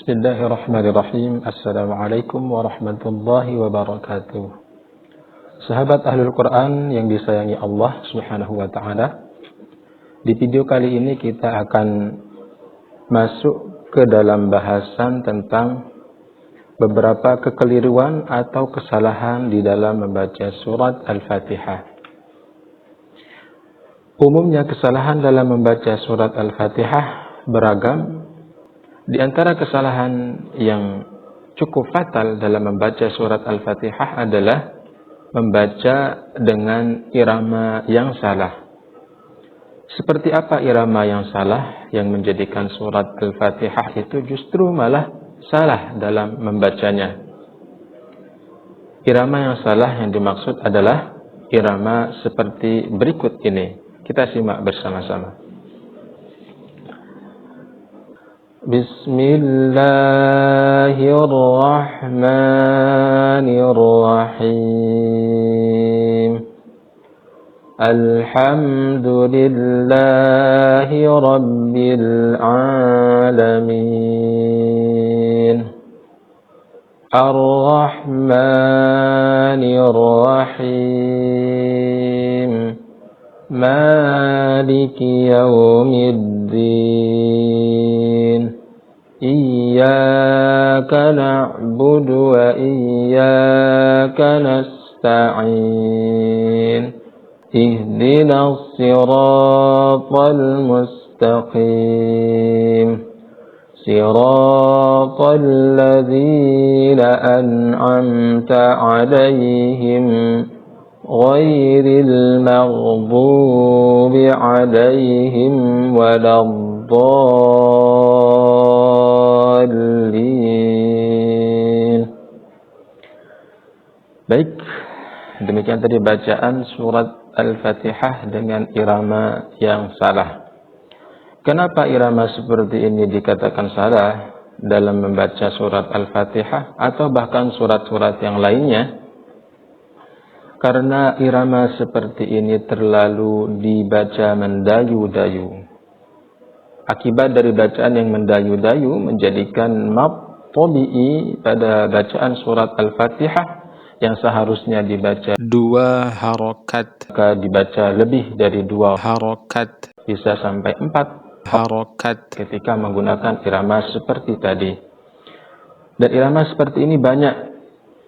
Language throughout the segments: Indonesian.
Bismillahirrahmanirrahim. Assalamualaikum warahmatullahi wabarakatuh. Sahabat Ahlul Quran yang disayangi Allah Subhanahu wa ta'ala, di video kali ini kita akan masuk ke dalam bahasan tentang beberapa kekeliruan atau kesalahan di dalam membaca surat Al-Fatihah. Umumnya kesalahan dalam membaca surat Al-Fatihah beragam. Di antara kesalahan yang cukup fatal dalam membaca surat Al-Fatihah adalah membaca dengan irama yang salah. Seperti apa irama yang salah yang menjadikan surat Al-Fatihah itu justru malah salah dalam membacanya? Irama yang salah yang dimaksud adalah irama seperti berikut ini. Kita simak bersama-sama. Bismillahirrahmanirrahim. Alhamdulillahi rabbil alamin. Ar-Rahmanirrahim. Maliki yaumiddin. Iyyaka na'budu wa iyyaka nasta'in. Ihdinas siratal mustaqim. Siratal ladzina an'amta 'alaihim ghairil maghdubi 'alaihim waladdallin. Baik, demikian tadi bacaan surat Al-Fatihah dengan irama yang salah. Kenapa irama seperti ini dikatakan salah dalam membaca surat Al-Fatihah atau bahkan surat-surat yang lainnya? Karena irama seperti ini terlalu dibaca mendayu-dayu. Akibat dari bacaan yang mendayu-dayu menjadikan mad tabi'i pada bacaan surat Al-Fatihah yang seharusnya dibaca 2 harokat, maka dibaca lebih dari 2 harokat, bisa sampai 4 harokat ketika menggunakan irama seperti tadi. Dan irama seperti ini banyak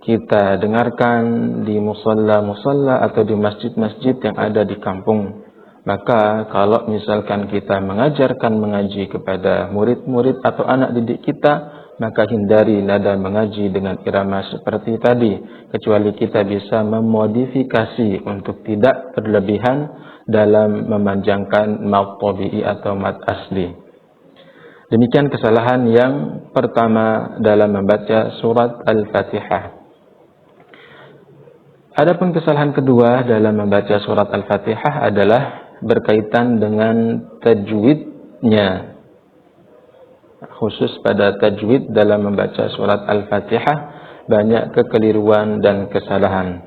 kita dengarkan di musalla-musalla atau di masjid-masjid yang ada di kampung. Maka kalau misalkan kita mengajarkan mengaji kepada murid-murid atau anak didik kita, maka hindari nada mengaji dengan irama seperti tadi, kecuali kita bisa memodifikasi untuk tidak berlebihan dalam memanjangkan mad tabi'i atau mad asli. Demikian kesalahan yang pertama dalam membaca surat Al-Fatihah. Adapun kesalahan kedua dalam membaca surat Al-Fatihah adalah berkaitan dengan tajwidnya. Khusus pada tajwid dalam membaca surat Al-Fatihah banyak kekeliruan dan kesalahan.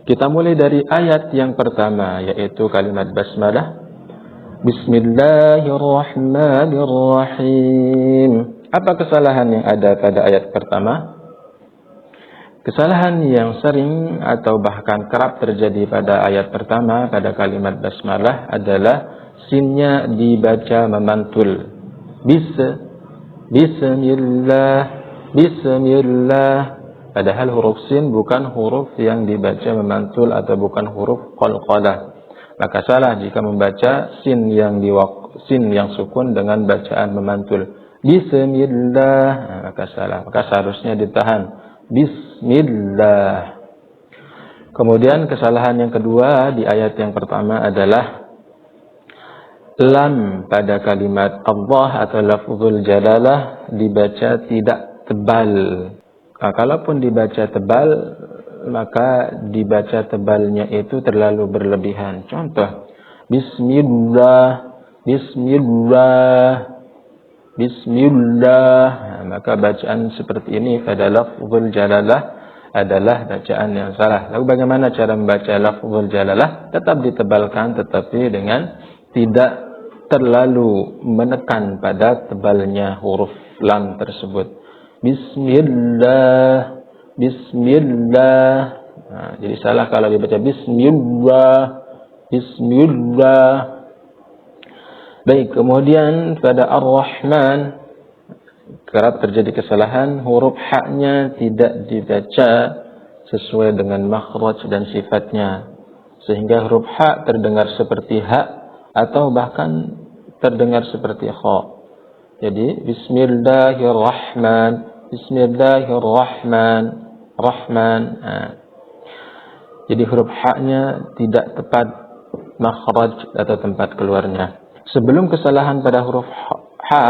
Kita mulai dari ayat yang pertama, yaitu kalimat basmalah. Bismillahirrahmanirrahim. Apa kesalahan yang ada pada ayat pertama? Kesalahan yang sering atau bahkan kerap terjadi pada ayat pertama pada kalimat basmalah adalah sinnya dibaca memantul. Bismillah, Bismillah. Padahal huruf sin bukan huruf yang dibaca memantul atau bukan huruf qalqalah. Maka salah jika membaca sin yang sukun dengan bacaan memantul. Bismillah, maka salah. Maka seharusnya ditahan. Bismillah. Kemudian kesalahan yang kedua di ayat yang pertama adalah lam pada kalimat Allah atau lafzul jalalah dibaca tidak tebal. Nah, kalaupun dibaca tebal, maka dibaca tebalnya itu terlalu berlebihan. Contoh, Bismillah, Bismillah, Bismillah. Nah, maka bacaan seperti ini pada lafzul jalalah adalah bacaan yang salah. Lalu bagaimana cara membaca lafzul jalalah? Tetap ditebalkan tetapi dengan tidak terlalu menekan pada tebalnya huruf lam tersebut. Bismillah, bismillah. Nah, jadi salah kalau dibaca bismillah, bismillah. Baik, kemudian pada Ar-Rahman kerap terjadi kesalahan, huruf haknya tidak dibaca sesuai dengan makhraj dan sifatnya, sehingga huruf hak terdengar seperti hak atau bahkan terdengar seperti kha. Jadi bismillahirrahman, bismillahirrahman, rahman. Jadi huruf haknya tidak tepat makhraj atau tempat keluarnya. Sebelum kesalahan pada huruf ha,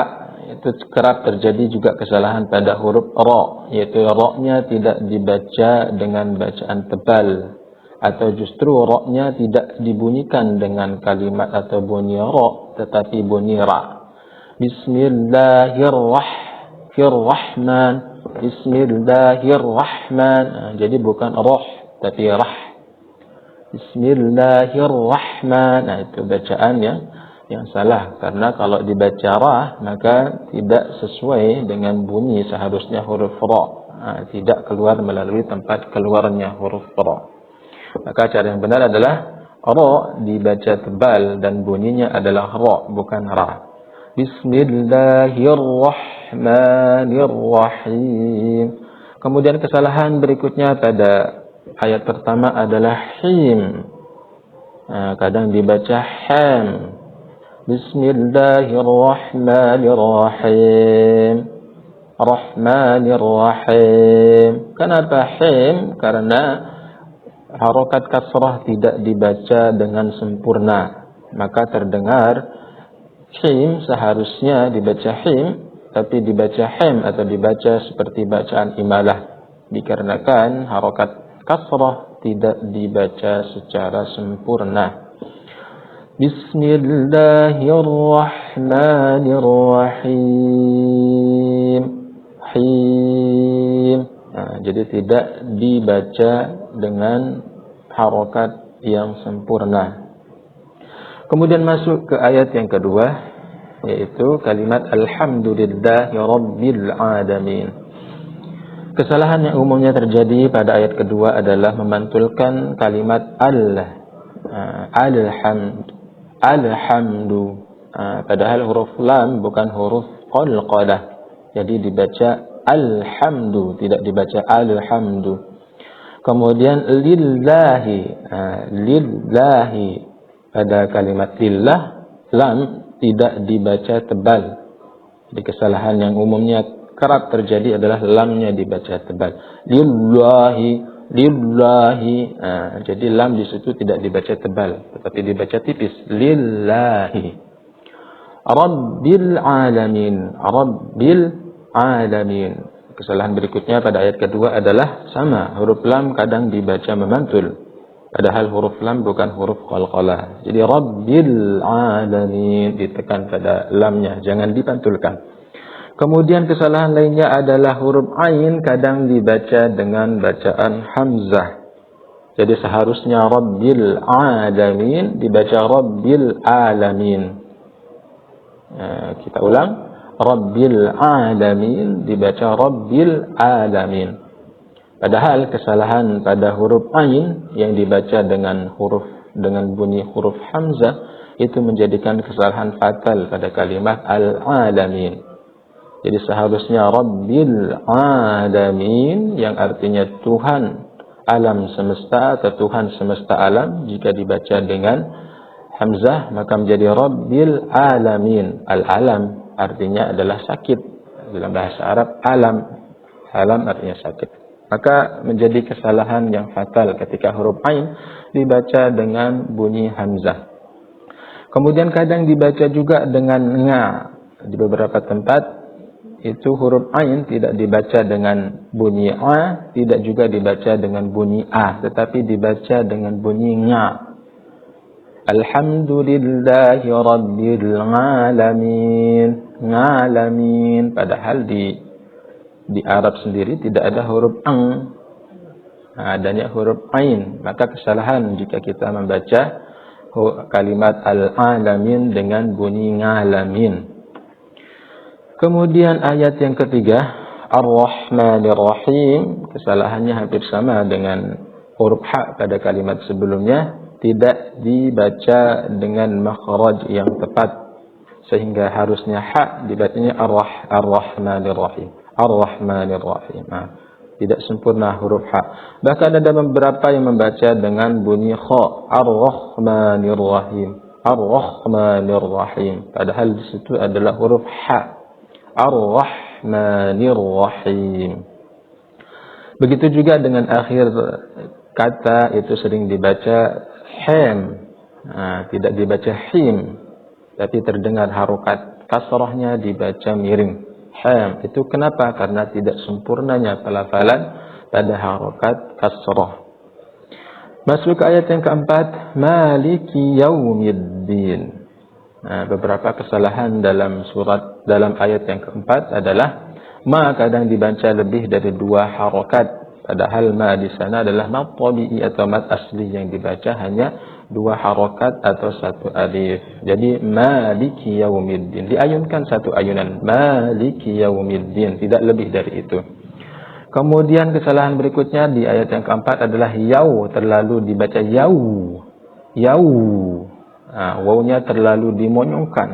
itu kerap terjadi juga kesalahan pada huruf ra, yaitu ra-nya tidak dibaca dengan bacaan tebal, atau justru ra-nya tidak dibunyikan dengan kalimat atau bunyi ra, tetapi bunyi ra. Bismillahirrahman, bismillahirrahman. Jadi bukan roh tapi rah. Bismillahirrahman. Nah, itu bacaan yang salah, karena kalau dibaca rah maka tidak sesuai dengan bunyi seharusnya huruf ra. Tidak keluar melalui tempat keluarnya huruf ra. Maka cara yang benar adalah ra dibaca tebal dan bunyinya adalah ra, bukan ra. Bismillahirrahmanirrahim. Kemudian kesalahan berikutnya pada ayat pertama adalah him. Kadang dibaca ham. Bismillahirrahmanirrahim, rahmanirrahim. Kenapa him? Karena harokat kasrah tidak dibaca dengan sempurna, maka terdengar him. Seharusnya dibaca him, tapi dibaca hem atau dibaca seperti bacaan imalah, dikarenakan harokat kasrah tidak dibaca secara sempurna. Bismillahirrahmanirrahim. Him. Jadi tidak dibaca dengan harokat yang sempurna. Kemudian masuk ke ayat yang kedua, yaitu kalimat alhamdulillahi rabbil alamin. Kesalahan yang umumnya terjadi pada ayat kedua adalah memantulkan kalimat alhamdu, padahal huruf lam bukan huruf qalqalah. Jadi dibaca alhamdu, tidak dibaca alhamdu. Kemudian lillahi, lillahi, pada kalimat lillah lam tidak dibaca tebal. Jadi kesalahan yang umumnya kerap terjadi adalah lamnya dibaca tebal. Lillahi, lillahi. Jadi lam di situ tidak dibaca tebal, tetapi dibaca tipis. Lillahi. Rabbil alamin, rabbil alamin. Kesalahan berikutnya pada ayat kedua adalah sama, huruf lam kadang dibaca memantul, padahal huruf lam bukan huruf qalqalah. Jadi rabbil alamin ditekan pada lamnya, jangan dipantulkan. Kemudian kesalahan lainnya adalah huruf ain kadang dibaca dengan bacaan hamzah. Jadi seharusnya rabbil alamin dibaca rabbil alamin. Kita ulang, rabbil alamin dibaca rabbil alamin. Padahal kesalahan pada huruf ain yang dibaca dengan bunyi huruf hamzah itu menjadikan kesalahan fatal pada kalimat al-alamin. Jadi seharusnya Rabbil Alamin yang artinya Tuhan alam semesta atau Tuhan semesta alam, jika dibaca dengan hamzah maka menjadi Rabbil Alamin. Al-alam artinya adalah sakit. Dalam bahasa Arab alam artinya sakit. Maka menjadi kesalahan yang fatal ketika huruf ain dibaca dengan bunyi hamzah. Kemudian kadang dibaca juga dengan nga. Di beberapa tempat itu huruf ain tidak dibaca dengan bunyi a, tidak juga dibaca dengan bunyi a, tetapi dibaca dengan bunyi nga. Alhamdulillahi rabbil alamin. Ngalamin. Padahal di Arab sendiri tidak ada huruf ang, adanya huruf ain. Maka kesalahan jika kita membaca kalimat al-alamin dengan bunyi ngalamin. Kemudian ayat yang ketiga, Ar-Rahmanir Rahim, kesalahannya hampir sama dengan huruf ha pada kalimat sebelumnya, tidak dibaca dengan makhraj yang tepat, sehingga harusnya ha dibacanya Ar-Rahmanir Rahim. Ar-Rahmanir Rahim. Tidak sempurna huruf ha. Bahkan ada beberapa yang membaca dengan bunyi kha, Ar-Rahmanir Rahim. Ar-Rahmanir Rahim. Padahal di situ adalah huruf ha. Ar-Rahmanir Rahim. Begitu juga dengan akhir kata itu sering dibaca him. Tidak dibaca him, tapi terdengar harokat kasrahnya dibaca miring. Ham. Itu kenapa? Karena tidak sempurnanya pelafalan pada harokat kasrah. Masuk ke ayat yang keempat, Maliki Yaumiddin. Beberapa kesalahan dalam ayat yang keempat adalah ma kadang dibaca lebih dari 2 harokat, padahal ma di sana adalah mat tabi'i atau mat asli yang dibaca hanya 2 harokat atau 1 alif. Jadi Maliki Yaumiddin diayunkan 1 ayunan, Maliki Yaumiddin, tidak lebih dari itu. Kemudian kesalahan berikutnya di ayat yang keempat adalah yau, terlalu dibaca yau. Wawnya terlalu dimonyongkan.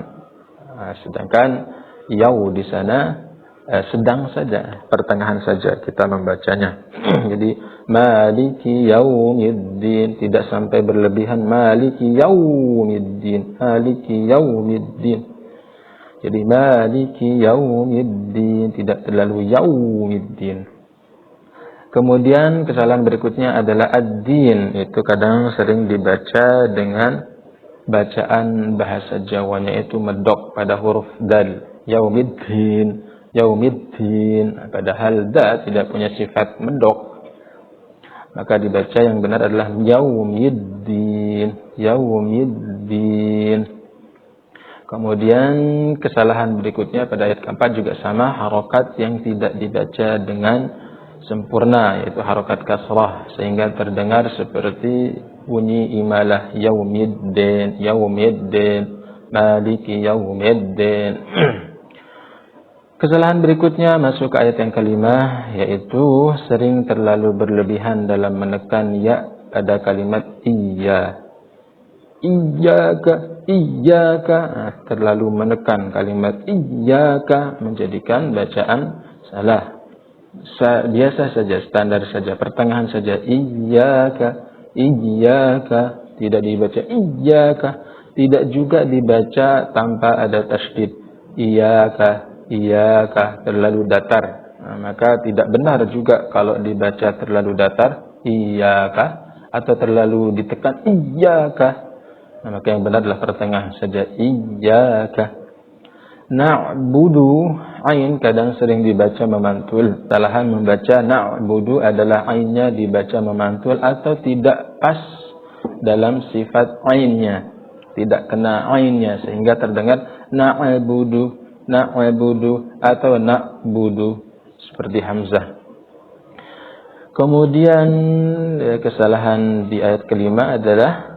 Sedangkan yau di sana sedang saja, pertengahan saja kita membacanya. Jadi Maliki Yaumiddin, tidak sampai berlebihan Maliki Yaumiddin, Maliki Yaumiddin. Jadi Maliki Yaumiddin, tidak terlalu Yaumiddin. Kemudian kesalahan berikutnya adalah ad-din, itu kadang sering dibaca dengan bacaan bahasa Jawanya itu medok pada huruf dal, Yaumiddin, Yaumiddin, padahal da tidak punya sifat medok. Maka dibaca yang benar adalah Yaumiddin, Yaumiddin. Kemudian kesalahan berikutnya pada ayat keempat juga sama, harokat yang tidak dibaca dengan sempurna, yaitu harokat kasrah, sehingga terdengar seperti bunyi imalah Yaumiddin, Yaumiddin, Maliki Yaumiddin. Kesalahan berikutnya masuk ke ayat yang kelima, yaitu sering terlalu berlebihan dalam menekan ya pada kalimat iya. Iyyaka, iyyaka, terlalu menekan kalimat iyyaka menjadikan bacaan salah. Biasa saja, standar saja, pertengahan saja, iyyaka, iyyaka, tidak dibaca iyyaka, tidak juga dibaca tanpa ada tasydid, iyyaka, iyyaka, terlalu datar. Maka tidak benar juga kalau dibaca terlalu datar, iyyaka, atau terlalu ditekan iyyaka. Maka yang benar adalah pertengahan saja, iyyaka. Na'budu, ain kadang sering dibaca memantul. Kesalahan membaca na'budu adalah ainnya dibaca memantul atau tidak pas dalam sifat ainnya, tidak kena ainnya, sehingga terdengar na'budu, na'budu atau na'budu seperti hamzah. Kemudian kesalahan di ayat kelima adalah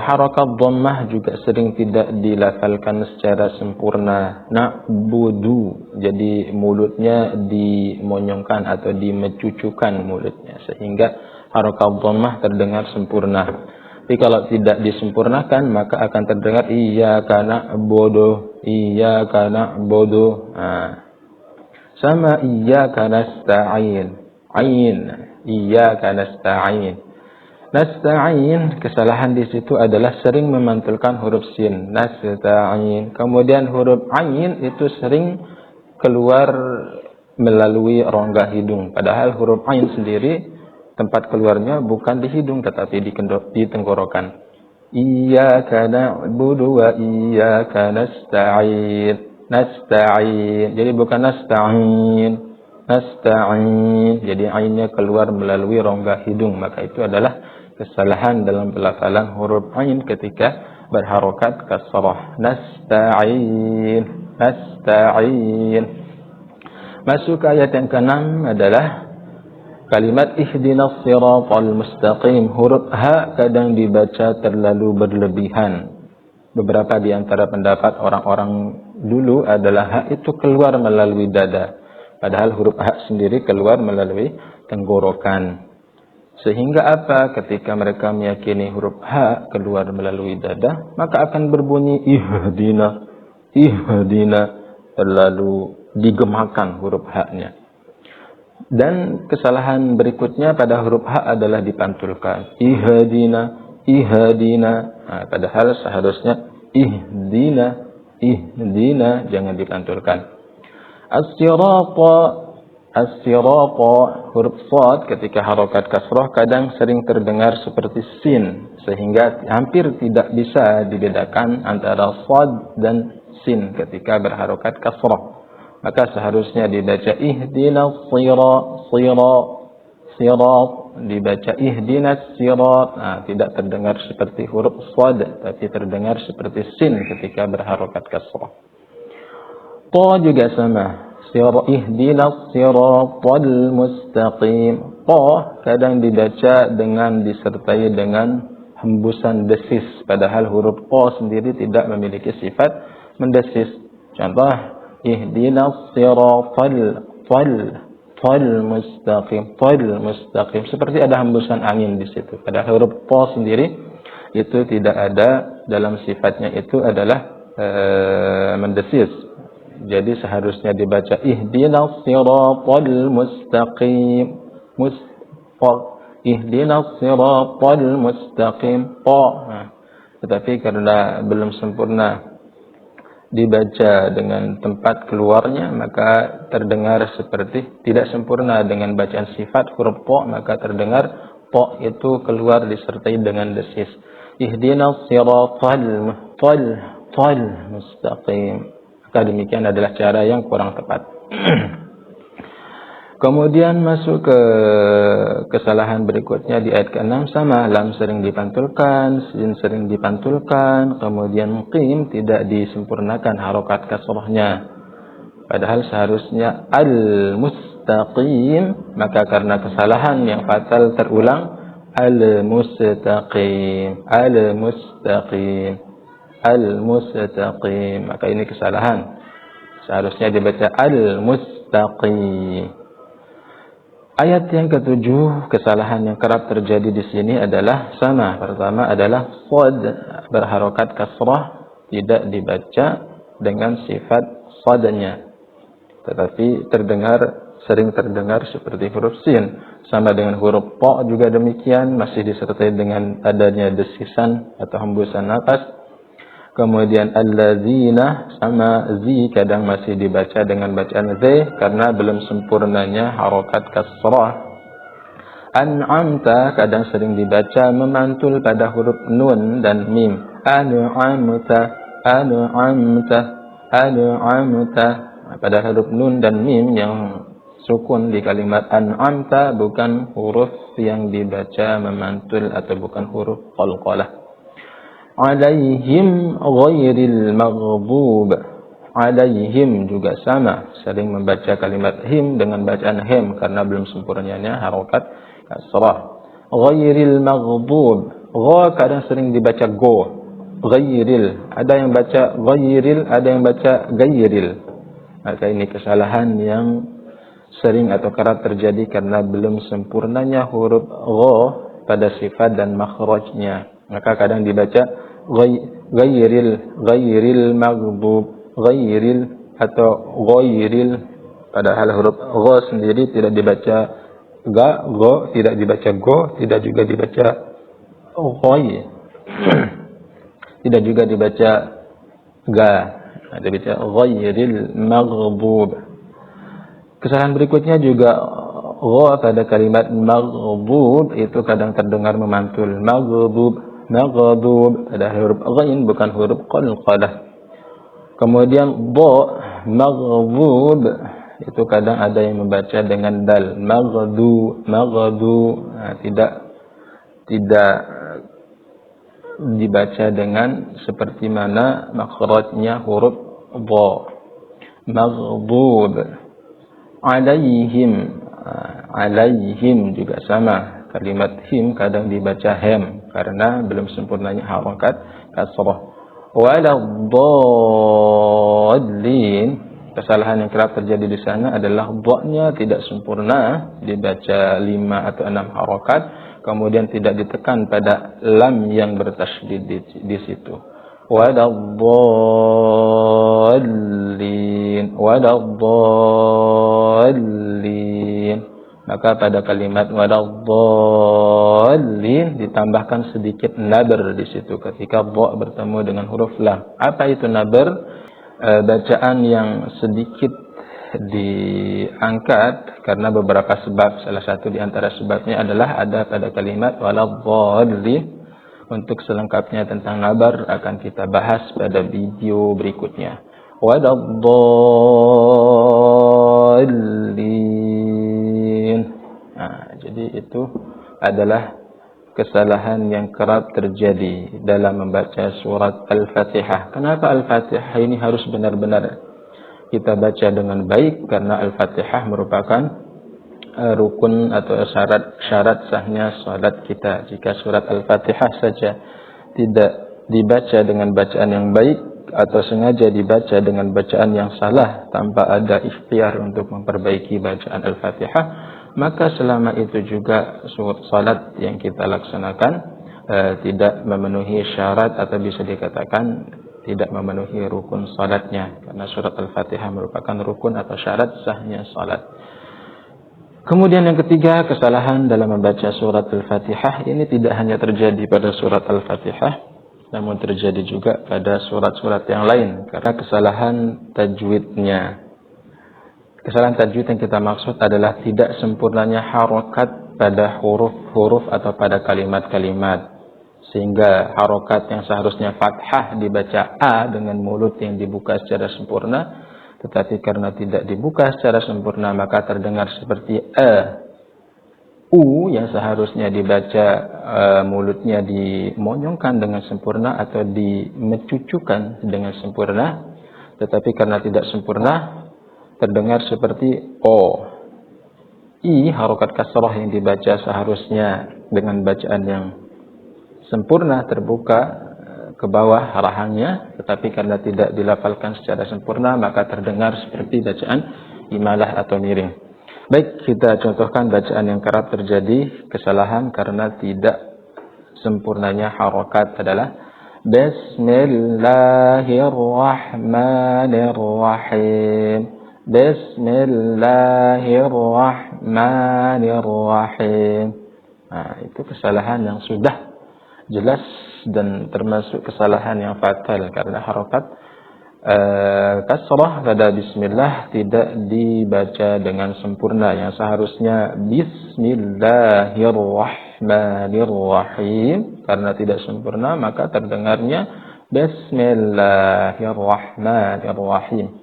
harakat dhammah juga sering tidak dilafalkan secara sempurna. Na'budu, jadi mulutnya dimonyongkan atau dimecucukan mulutnya, sehingga harakat dhammah terdengar sempurna. Tapi kalau tidak disempurnakan maka akan terdengar iyyaka na'budu, iyyaka na'budu. Sama iyyaka nasta'in, ain, iyyaka nasta'in. Nasta'in, kesalahan di situ adalah sering memantulkan huruf sin, nasta'in. Kemudian huruf ain itu sering keluar melalui rongga hidung. Padahal huruf ain sendiri tempat keluarnya bukan di hidung tetapi di tenggorokan. Iyyaka na'budu wa iyyaka nasta'in. Nasta'in. Jadi bukan nasta'in. Nasta'in. Jadi ainnya keluar melalui rongga hidung. Maka itu adalah kesalahan dalam pelafalan huruf ain ketika berharokat kasrah. Nasta'in, nasta'in. Masuk ke ayat yang ke-6 adalah Kalimat ihdinas siratal mustaqim, huruf ha kadang dibaca terlalu berlebihan. Beberapa di antara pendapat orang-orang dulu adalah ha itu keluar melalui dada, padahal huruf ha sendiri keluar melalui tenggorokan. Sehingga apa? Ketika mereka meyakini huruf ha keluar melalui dada, maka akan berbunyi ihdina, ihdina, terlalu digemakan huruf ha-nya. Dan kesalahan berikutnya pada huruf ha adalah dipantulkan. Ihdina, ihdina. Nah, padahal seharusnya ihdina, ihdina, jangan dipantulkan. As-sirata, as-sirata, huruf shad ketika harokat kasrah kadang sering terdengar seperti sin, sehingga hampir tidak bisa dibedakan antara shad dan sin ketika berharokat kasrah. Maka seharusnya dibaca ihdinas sirat, dibaca ihdinas sirat. Nah, tidak terdengar seperti huruf shad, tapi terdengar seperti sin ketika berharokat kasrah. Ta juga sama. Ihdinas siratal mustaqim. Ta kadang dibaca dengan disertai dengan hembusan desis, padahal huruf ta sendiri tidak memiliki sifat mendesis. Contoh, ihdinas siratal mustaqim, seperti ada hembusan angin di situ. Padahal huruf ta sendiri itu tidak ada dalam sifatnya, itu adalah mendesis. Jadi seharusnya dibaca ihdinas siratal mustaqim, ihdinas siratal mustaqim, ta. Nah, tetapi karena belum sempurna dibaca dengan tempat keluarnya, maka terdengar seperti tidak sempurna dengan bacaan sifat huruf ta, maka terdengar ta itu keluar disertai dengan desis. Ihdinas siratal mustaqim. Maka demikian adalah cara yang kurang tepat. Kemudian masuk ke kesalahan berikutnya di ayat ke-6, sama, lam sering dipantulkan, sin sering dipantulkan, kemudian qim tidak disempurnakan harokat kasrahnya. Padahal seharusnya al-mustaqim, maka karena kesalahan yang fatal terulang al-mustaqim, al-mustaqim, al-mustaqim. Maka ini kesalahan. Seharusnya dibaca al-mustaqim. Ayat yang ke-7, kesalahan yang kerap terjadi di sini adalah sama. Pertama adalah shad berharokat kasrah tidak dibaca dengan sifat shadnya, tetapi sering terdengar seperti huruf sin. Sama dengan huruf ta juga demikian, masih disertai dengan adanya desisan atau hembusan nafas. Kemudian allazina sama zi kadang masih dibaca dengan bacaan z karena belum sempurnanya harokat kasrah. An'amta kadang sering dibaca memantul pada huruf nun dan mim. An'amta, an'amta, an'amta. Pada huruf nun dan mim yang sukun di kalimat an'amta bukan huruf yang dibaca memantul atau bukan huruf qalqalah. Alaihim ghairil maghdub. Alaihim juga sama, sering membaca kalimat him dengan bacaan hem karena belum sempurnanya harokat kasrah. Ghairil maghdub, gha kadang sering dibaca go, ghairil, ada yang baca ghairil, ada yang baca gairil. Maka ini kesalahan yang sering atau kerap terjadi karena belum sempurnanya huruf gha pada sifat dan makhrajnya. Maka kadang dibaca ghairil maghdub, ghairil atau ghairil, padahal huruf gha sendiri tidak dibaca go, tidak dibaca go, tidak juga dibaca ghay, tidak juga dibaca ga, dibaca ghairil maghdub. Kesalahan berikutnya juga gha pada kalimat maghdub itu kadang terdengar memantul. Maghdub ada huruf ghain bukan huruf qalqalah. Kemudian dha maghdub itu kadang ada yang membaca dengan dal, maghdu. Nah, tidak dibaca dengan seperti mana makhrajnya huruf dha. Maghdub alaihim, alaihim juga sama. Kalimat him kadang dibaca hem karena belum sempurnanya harokat kasrah. Waladdallin, kesalahan yang kerap terjadi di sana adalah dha-nya tidak sempurna, dibaca 5 atau 6 harokat, kemudian tidak ditekan pada lam yang bertasydid di situ. Waladdallin. Maka pada kalimat waladdallin ditambahkan sedikit nabar di situ ketika dha bertemu dengan huruf lam. Apa itu nabar? Bacaan yang sedikit diangkat karena beberapa sebab. Salah satu di antara sebabnya adalah ada pada kalimat waladdallin. Untuk selengkapnya tentang nabar akan kita bahas pada video berikutnya. Waladdallin. Nah, jadi itu adalah kesalahan yang kerap terjadi dalam membaca surat Al-Fatihah. Kenapa Al-Fatihah ini harus benar-benar kita baca dengan baik? Karena Al-Fatihah merupakan rukun atau syarat sahnya salat kita. Jika surat Al-Fatihah saja tidak dibaca dengan bacaan yang baik atau sengaja dibaca dengan bacaan yang salah tanpa ada ikhtiar untuk memperbaiki bacaan Al-Fatihah, maka selama itu juga salat yang kita laksanakan tidak memenuhi syarat atau bisa dikatakan tidak memenuhi rukun salatnya, karena surat Al-Fatihah merupakan rukun atau syarat sahnya salat. Kemudian yang ketiga, kesalahan dalam membaca surat Al-Fatihah ini tidak hanya terjadi pada surat Al-Fatihah, namun terjadi juga pada surat-surat yang lain karena kesalahan tajwidnya. Kesalahan tajwid yang kita maksud adalah tidak sempurnanya harokat pada huruf-huruf atau pada kalimat-kalimat. Sehingga harokat yang seharusnya fathah dibaca A dengan mulut yang dibuka secara sempurna, tetapi karena tidak dibuka secara sempurna maka terdengar seperti A. U yang seharusnya dibaca mulutnya dimonyongkan dengan sempurna atau dimecucukan dengan sempurna, tetapi karena tidak sempurna terdengar seperti O. I, harokat kasrah yang dibaca seharusnya dengan bacaan yang sempurna terbuka ke bawah rahangnya, tetapi karena tidak dilafalkan secara sempurna maka terdengar seperti bacaan imalah atau miring. Baik, kita contohkan bacaan yang kerap terjadi kesalahan karena tidak sempurnanya harokat adalah Bismillahirrahmanirrahim. Bismillahirrahmanirrahim. Nah, itu kesalahan yang sudah jelas dan termasuk kesalahan yang fatal karena harokat kasrah pada bismillah tidak dibaca dengan sempurna. Yang seharusnya bismillahirrahmanirrahim, karena tidak sempurna maka terdengarnya bismillahirrahmanirrahim.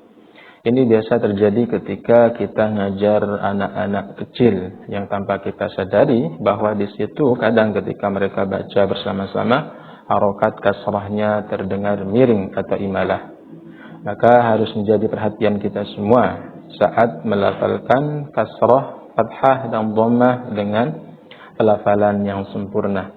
Ini biasa terjadi ketika kita ngajar anak-anak kecil yang tanpa kita sadari bahwa di situ kadang ketika mereka baca bersama-sama harokat kasrahnya terdengar miring atau imalah. Maka harus menjadi perhatian kita semua saat melafalkan kasrah, fathah dan dhammah dengan pelafalan yang sempurna.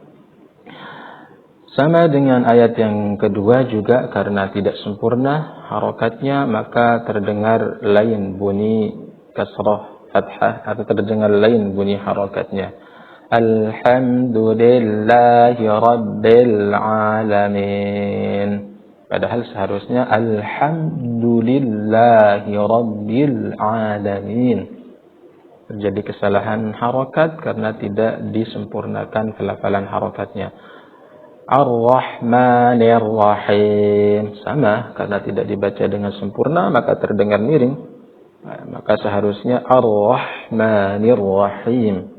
Sama dengan ayat yang kedua juga, karena tidak sempurna harokatnya maka terdengar lain bunyi kasrah fathah atau terdengar lain bunyi harokatnya. Alhamdulillahi Rabbil Alamin. Padahal seharusnya Alhamdulillahi Rabbil Alamin. Terjadi kesalahan harokat karena tidak disempurnakan pelafalan harokatnya. Ar-Rahmanir-Rahim, sama, karena tidak dibaca dengan sempurna maka terdengar miring. Maka seharusnya Ar-Rahmanir-Rahim.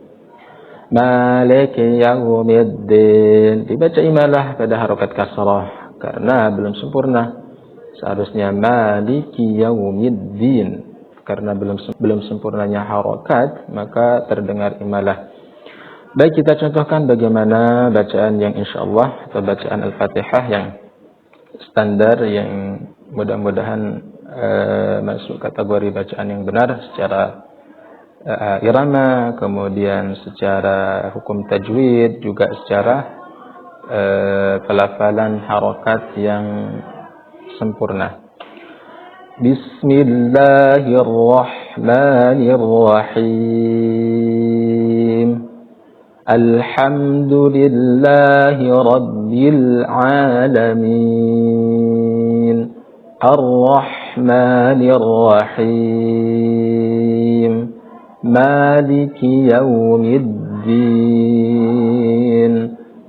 Maliki Yaumiddin, dibaca imalah pada harokat kasrah karena belum sempurna. Seharusnya Maliki Yaumiddin, karena belum sempurnanya harokat maka terdengar imalah. Baik, kita contohkan bagaimana bacaan yang insyaallah atau bacaan Al-Fatihah yang standar yang mudah-mudahan masuk kategori bacaan yang benar secara irama, kemudian secara hukum tajwid, juga secara pelafalan harakat yang sempurna. Bismillahirrahmanirrahim. Alhamdulillahi rabbil alamin. Ar-Rahmanir Rahim. Maliki yaumiddin.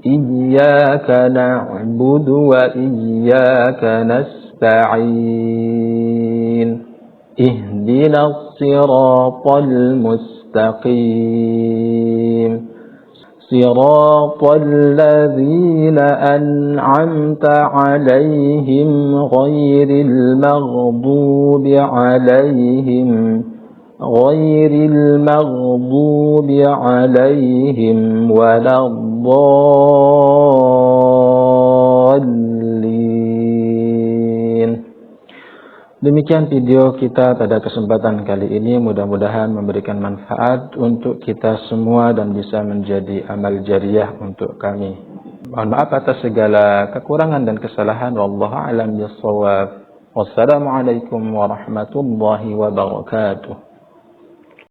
Iyyaka na'budu wa iyyaka nasta'in. Ihdinas siratal mustaqim. صراط الذين أنعمت عليهم غير المغضوب عليهم ولا الضالين. Demikian video kita pada kesempatan kali ini, mudah-mudahan memberikan manfaat untuk kita semua dan bisa menjadi amal jariyah untuk kami. Mohon maaf atas segala kekurangan dan kesalahan. Wallahu a'lam bishawab. Wassalamualaikum warahmatullahi wabarakatuh.